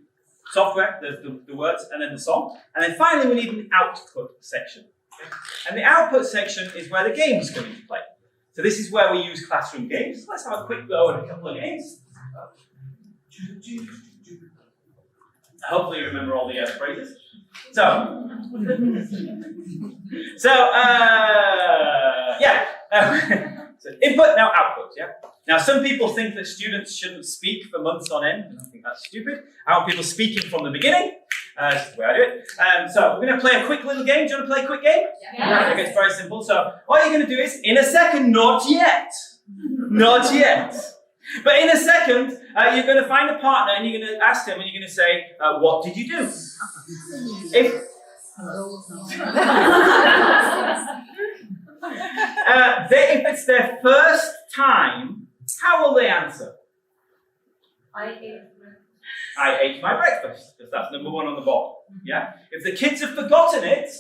software, the words, and then the song. And then finally we need an output section. Okay? And the output section is where the games come into play. So this is where we use classroom games. Let's have a quick go at a couple of games. Hopefully you remember all the phrases. So input, now output, yeah? Now some people think that students shouldn't speak for months on end, and I think that's stupid. I want people speaking from the beginning. That's the way I do it. So we're going to play a quick little game. Do you want to play a quick game?
Yeah.
Okay, it's very simple. So all you're going to do is, in a second, not yet. Not yet. But in a second, you're going to find a partner and you're going to ask them and you're going to say, what did you do? If it's their first time, how will they answer?
I
ate my breakfast, because that's number one on the board. Yeah? If the kids have forgotten it,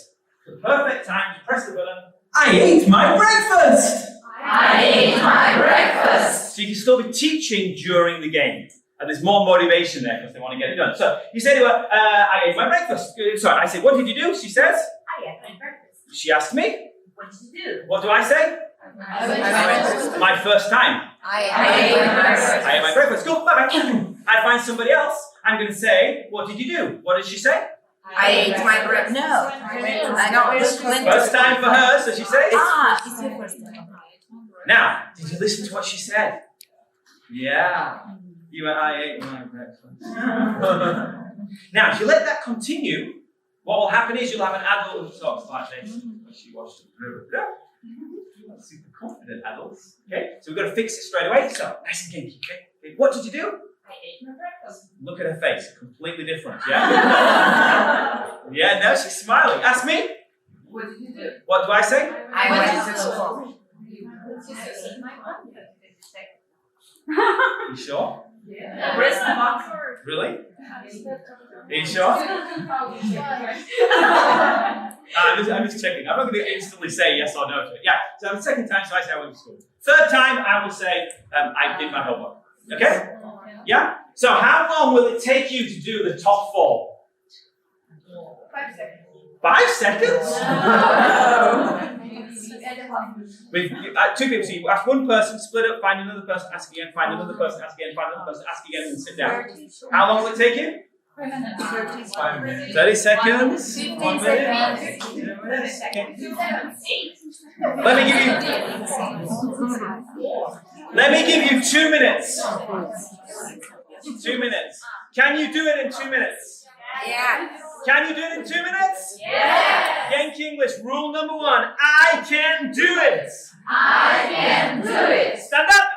the perfect time to press the button, I ate my breakfast!
I ate my breakfast.
So you can still be teaching during the game. And there's more motivation there because they want to get it done. So you say to her, I ate my breakfast. Sorry, I say, what did you do? She says,
ate my breakfast.
She asks me,
What did you do?
what do I say? My first time.
I ate my breakfast.
I ate my breakfast. Cool, bye-bye. I find somebody else. I'm going to say, what did you do? What did she say?
I ate my breakfast. No. I don't.
First time for her, so she says.
It's your first time.
Now, did you listen to what she said? Yeah. You went, I ate my breakfast. Now, if you let that continue, what will happen is you'll have an adult who talks like this. She watched it. Super confident adults. Okay, so we've got to fix it straight away. So, nice and kinky. Okay, what did you do?
I ate my breakfast.
Look at her face, completely different. Yeah. Yeah. Now she's smiling. Ask me.
What did you do?
What do I say?
I went to school.
I ate my breakfast.
You sure?
Yeah. Where's the box?
Really? Are you sure? I'm just checking. I'm not going to instantly say yes or no to it. Yeah. So the second time, so I say I went to school. Third time, I will say I did my homework. Okay? Yeah? So how long will it take you to do the top 4?
5 seconds.
5 seconds? With 2 people, so you ask one person, split up, find another person, ask again, find another person, ask again, find another person, ask again, and sit down. How long will it take you? 30 seconds? 1 minute? Okay. Let me give you 2 minutes. 2 minutes. Can you do it in 2 minutes?
Yeah.
Can you do it in 2 minutes?
Yeah.
GenkiEnglish, rule number 1, I can do it.
I can do it.
Stand up.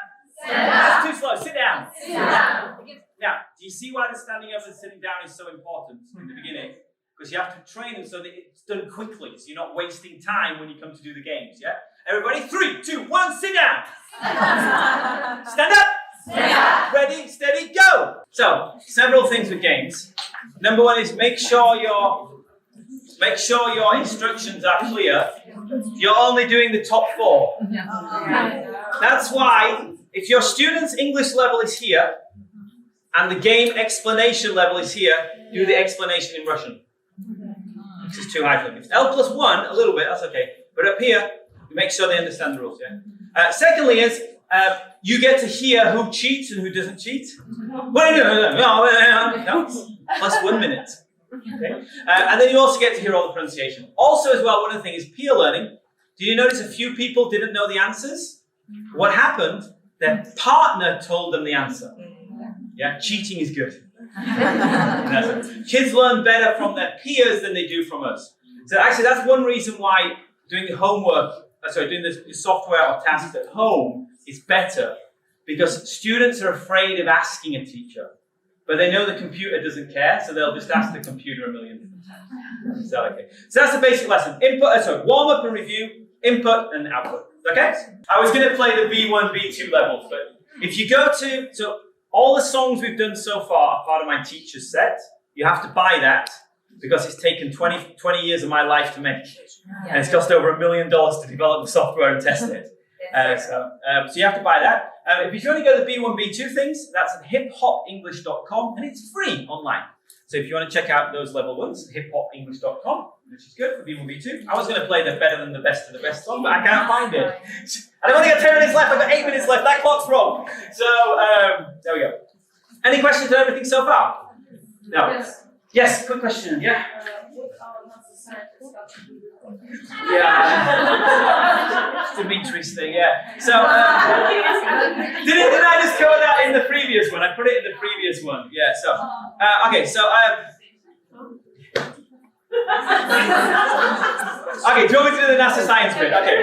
Stand
That's
up.
too slow, sit down.
Sit down.
Now, do you see why the standing up and sitting down is so important in the beginning? Because you have to train them so that it's done quickly, so you're not wasting time when you come to do the games, yeah? Everybody, 3, 2, 1, sit down. Stand up.
Stand up.
Ready, steady, go. So, several things with games. Number 1 is make sure your instructions are clear. You're only doing the top 4. That's why, if your student's English level is here, and the game explanation level is here, do the explanation in Russian. This is too high for them. If L+1, a little bit, that's okay. But up here, you make sure they understand the rules, yeah? Secondly is, you get to hear who cheats and who doesn't cheat. No, plus 1 minute. Okay? And then you also get to hear all the pronunciation. Also as well, one of the things is peer learning. Did you notice a few people didn't know the answers? What happened? Their partner told them the answer. Yeah, cheating is good. Kids learn better from their peers than they do from us. So actually that's one reason why doing the homework, doing the software or tasks at home is better. Because students are afraid of asking a teacher. But they know the computer doesn't care, so they'll just ask the computer a million different times. Is that okay? So that's the basic lesson. Warm up and review, input and output. Okay? I was going to play the B1, B2 levels, but if you go to, so all the songs we've done so far are part of my teacher's set. You have to buy that because it's taken 20 years of my life to make. And it's cost over $1 million to develop the software and test it. So you have to buy that. If you want to go to the B1, B2 things, that's at hiphopenglish.com and it's free online. So if you want to check out those level ones, hiphopenglish.com, which is good for B1, B2. I was going to play the better than the best of the best song, but I can't find it. I've only got 10 minutes left, I've got 8 minutes left, that clock's wrong. So, there we go. Any questions on everything so far? No? Yes, quick question, yeah? Yeah. Dimitri's thing, yeah. So, didn't I just cover that in the previous one? I put it in the previous one, yeah. So, okay, so okay, do you want me to do the NASA science bit? Okay.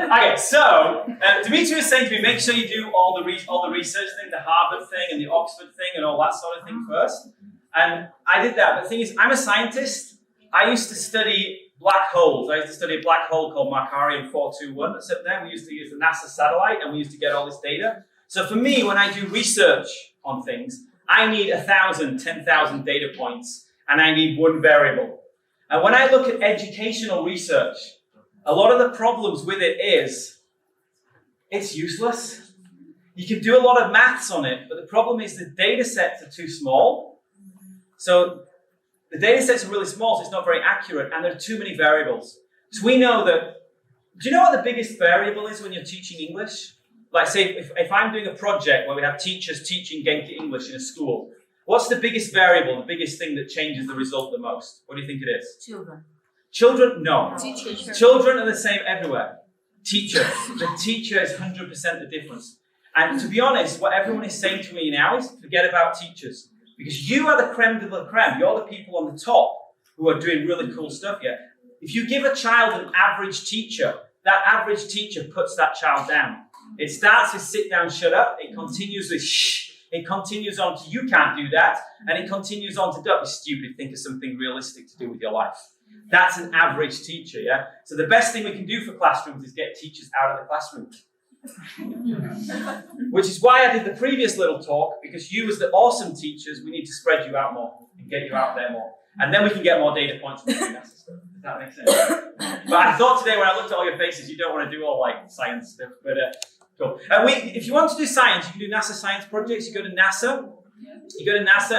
Okay, so Dimitri was saying to me, make sure you do all the research thing, the Harvard thing and the Oxford thing and all that sort of thing first. And I did that, but the thing is, I'm a scientist. I used to study black holes. I used to study a black hole called Markarian 421 that's up there. We used to use the NASA satellite and we used to get all this data. So for me, when I do research on things, I need 1,000, 10,000 data points and I need one variable. And when I look at educational research, a lot of the problems with it is, it's useless. You can do a lot of maths on it, but the problem is the data sets are too small. So the data sets are really small, so it's not very accurate, and there are too many variables. So we know that, do you know what the biggest variable is when you're teaching English? Like say, if I'm doing a project where we have teachers teaching GenkiEnglish in a school, what's the biggest variable, the biggest thing that changes the result the most? What do you think it is?
Children.
Children? No.
Teachers.
Children are the same everywhere. Teacher. The teacher is 100% the difference. And to be honest, what everyone is saying to me now is forget about teachers. Because you are the creme de la creme. You're the people on the top who are doing really cool stuff here. If you give a child an average teacher, that average teacher puts that child down. It starts with sit down, shut up. It continues with shh. It continues on to you can't do that. And it continues on to don't be stupid. Think of something realistic to do with your life. That's an average teacher, yeah? So the best thing we can do for classrooms is get teachers out of the classroom. Which is why I did the previous little talk, because you as the awesome teachers, we need to spread you out more and get you out there more. And then we can get more data points from doing that stuff. Does that make sense? But I thought today when I looked at all your faces, you don't want to do all like science stuff, but cool. If you want to do science, you can do NASA science projects. You go to NASA,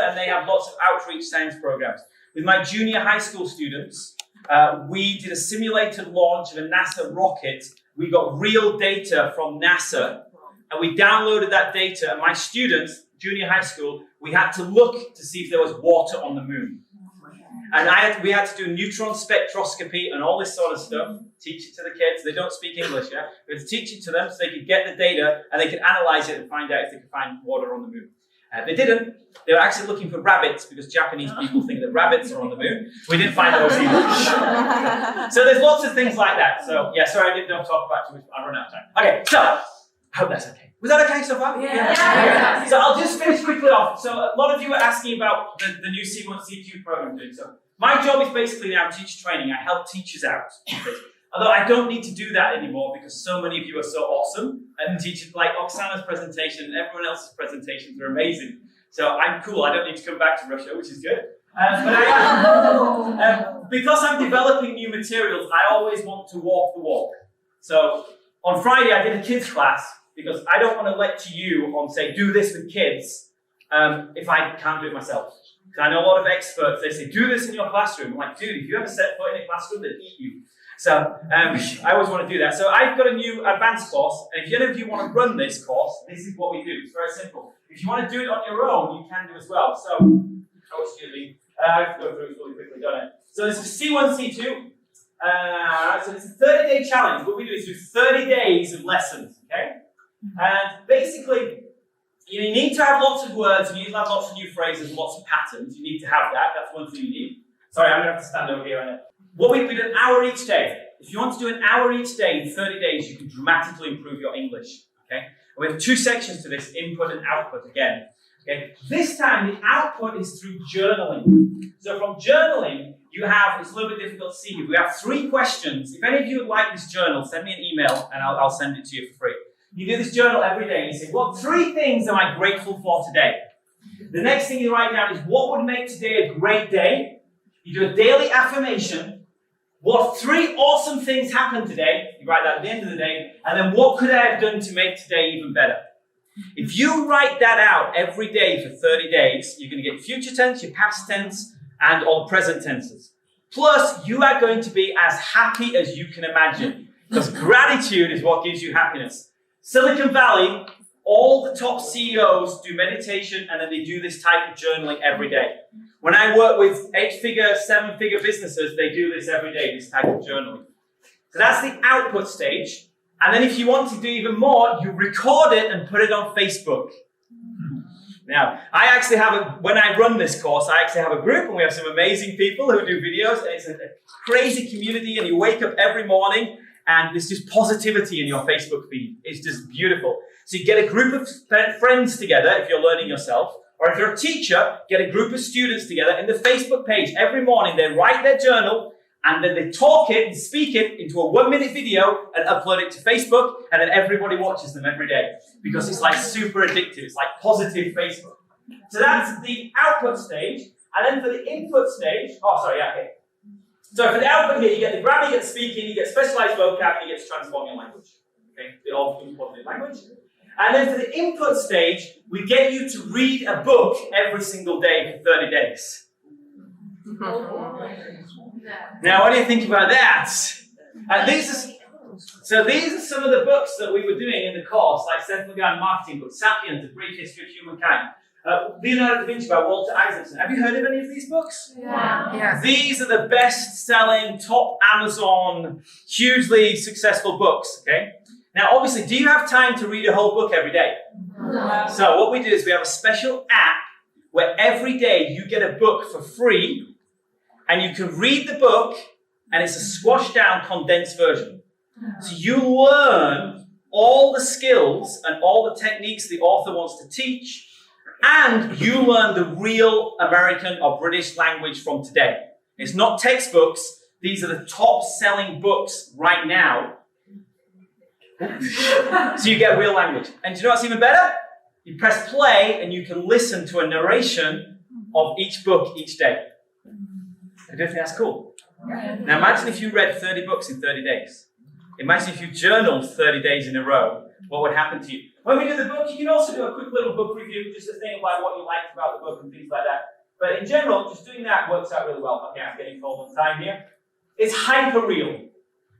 and they have lots of outreach science programs. With my junior high school students, we did a simulated launch of a NASA rocket. We got real data from NASA, and we downloaded that data. And my students, junior high school, we had to look to see if there was water on the moon. And we had to do neutron spectroscopy and all this sort of stuff, teach it to the kids. They don't speak English, yeah? We had to teach it to them so they could get the data and they could analyze it and find out if they could find water on the moon. They didn't. They were actually looking for rabbits because Japanese people think that rabbits are on the moon. We didn't find those either. So there's lots of things like that. So yeah, sorry I don't talk about too much. I run out of time. Okay, so I hope that's okay. Was that okay so far? Yeah. So I'll just finish quickly off. So a lot of you are asking about the new C1, C2 program I'm doing. So my job is basically now teacher training. I help teachers out. Although I don't need to do that anymore because so many of you are so awesome. And teachers like Oksana's presentation and everyone else's presentations are amazing. So I'm cool. I don't need to come back to Russia, which is good. But I am. Because I'm developing new materials, I always want to walk the walk. So on Friday, I did a kids class because I don't want to lecture you on, say, do this with kids if I can't do it myself. Because I know a lot of experts, they say, do this in your classroom. I'm like, dude, if you ever set foot in a classroom, they'll eat you. So I always want to do that. So I've got a new advanced course, and if any of you want to run this course, this is what we do. It's very simple. If you want to do it on your own, you can do as well. So, excuse me, I have to go through it really quickly, don't I? So this is C1, C2. So it's a 30-day challenge. What we do is do 30 days of lessons, okay? And basically, you need to have lots of words, you need to have lots of new phrases and lots of patterns. You need to have that. That's one thing you need. Sorry, I'm going to have to stand over here. What we do an hour each day. If you want to do an hour each day in 30 days, you can dramatically improve your English, okay? And we have two sections to this, input and output again. Okay? This time the output is through journaling. So from journaling, you have, it's a little bit difficult to see here, we have 3 questions. If any of you would like this journal, send me an email and I'll send it to you for free. You do this journal every day and you say, what 3 things am I grateful for today? The next thing you write down is what would make today a great day? You do a daily affirmation. What 3 awesome things happened today? You write that at the end of the day. And then what could I have done to make today even better? If you write that out every day for 30 days, you're going to get future tense, your past tense, and all present tenses. Plus, you are going to be as happy as you can imagine. Because gratitude is what gives you happiness. Silicon Valley, all the top CEOs do meditation and then they do this type of journaling every day. When I work with 8-figure, 7-figure businesses, they do this every day, this type of journaling. So that's the output stage. And then if you want to do even more, you record it and put it on Facebook. Now, I actually have when I run this course, I actually have a group and we have some amazing people who do videos. And it's a crazy community and you wake up every morning and there's just positivity in your Facebook feed. It's just beautiful. So you get a group of friends together if you're learning yourself, or if you're a teacher, get a group of students together in the Facebook page. Every morning they write their journal and then they talk it and speak it into a 1-minute video and upload it to Facebook, and then everybody watches them every day because it's like super addictive. It's like positive Facebook. So that's the output stage. And then for the input stage, So for the output here, you get the grammar, you get speaking, you get specialized vocab, and you get to transform your language. Okay, they all become positive language. And then for the input stage, we get you to read a book every single day for 30 days. Now, what do you think about that? These are some of the books that we were doing in the course, like Seth McGann marketing book, Sapiens, A Brief History of Humankind, Leonardo da Vinci by Walter Isaacson. Have you heard of any of these books?
Yeah.
These are the best-selling, top Amazon, hugely successful books. Okay. Now, obviously, do you have time to read a whole book every day?
No.
So what we do is we have a special app where every day you get a book for free. And you can read the book, and it's a squashed down, condensed version. So you learn all the skills and all the techniques the author wants to teach, and you learn the real American or British language from today. It's not textbooks. These are the top-selling books right now. So you get real language. And do you know what's even better? You press play, and you can listen to a narration of each book each day. I do think that's cool. Now imagine if you read 30 books in 30 days. Imagine if you journaled 30 days in a row. What would happen to you? When we do the book, you can also do a quick little book review, just a thing about what you liked about the book and things like that. But in general, just doing that works out really well. Okay, I'm getting told on time here. It's hyper-real.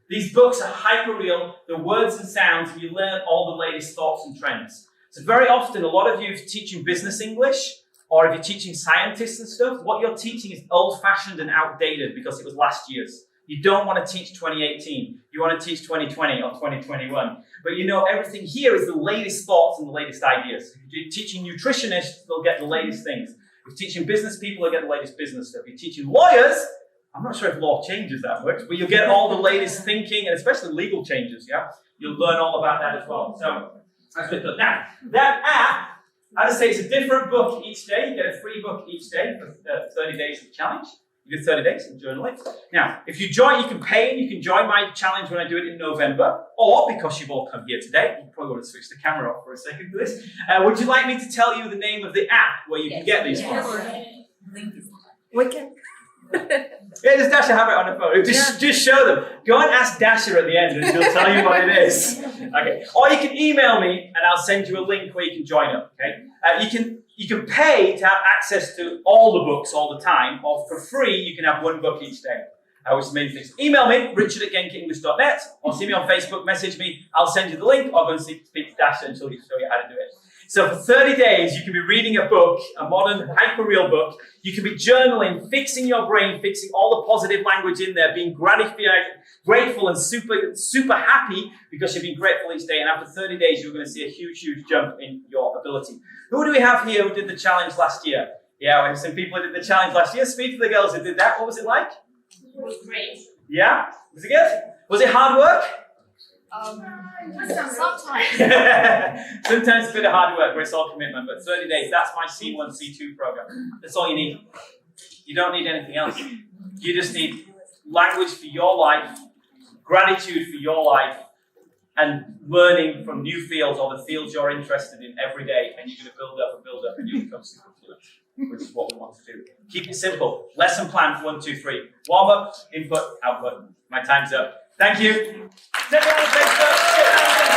These books are hyper-real. The words and sounds, and you learn all the latest thoughts and trends. So very often, a lot of you teaching business English, or if you're teaching scientists and stuff, what you're teaching is old-fashioned and outdated because it was last year's. You don't want to teach 2018. You want to teach 2020 or 2021. But you know, everything here is the latest thoughts and the latest ideas. If you're teaching nutritionists, they'll get the latest things. If you're teaching business people, they'll get the latest business stuff. If you're teaching lawyers, I'm not sure if law changes that much, but you'll get all the latest thinking, and especially legal changes, yeah? You'll learn all about that as well. So, that's really good. Now, that app, as I say, it's a different book each day. You get a free book each day for 30 days of challenge. You do 30 days and journal it. Now, if you join, you can pay and you can join my challenge when I do it in November. Or, because you've all come here today, you probably want to switch the camera off for a second for this. Would you like me to tell you the name of the app where you can get these from?
We can.
Yeah, just Dasha have it on the phone. Just show them. Go and ask Dasha at the end and she'll tell you what it is. Okay. Or you can email me and I'll send you a link where you can join up. Okay. You can pay to have access to all the books all the time, or for free you can have one book each day. Which is the main thing. Email me, richard@GenkiEnglish.net, or see me on Facebook, message me. I'll send you the link, or go and speak to Dasha and she'll show you how to do it. So for 30 days, you can be reading a book, a modern, hyper-real book. You can be journaling, fixing your brain, fixing all the positive language in there, being grateful and super happy because you've been grateful each day. And after 30 days, you're going to see a huge jump in your ability. Who do we have here who did the challenge last year? Yeah, we have some people who did the challenge last year. Speak to the girls who did that. What was it like?
It was great.
Yeah? Was it good? Was it hard work?
Sometimes.
Sometimes it's a bit of hard work, but it's all commitment. But 30 days, that's my C1, C2 program. That's all you need. You don't need anything else. You just need language for your life, gratitude for your life, and learning from new fields or the fields you're interested in every day, and you're going to build up and you'll become super fluent, which is what we want to do. Keep it simple. Lesson plan 1, 2, 3. Warm up, input, output. My time's up. Thank you. Send me on Facebook.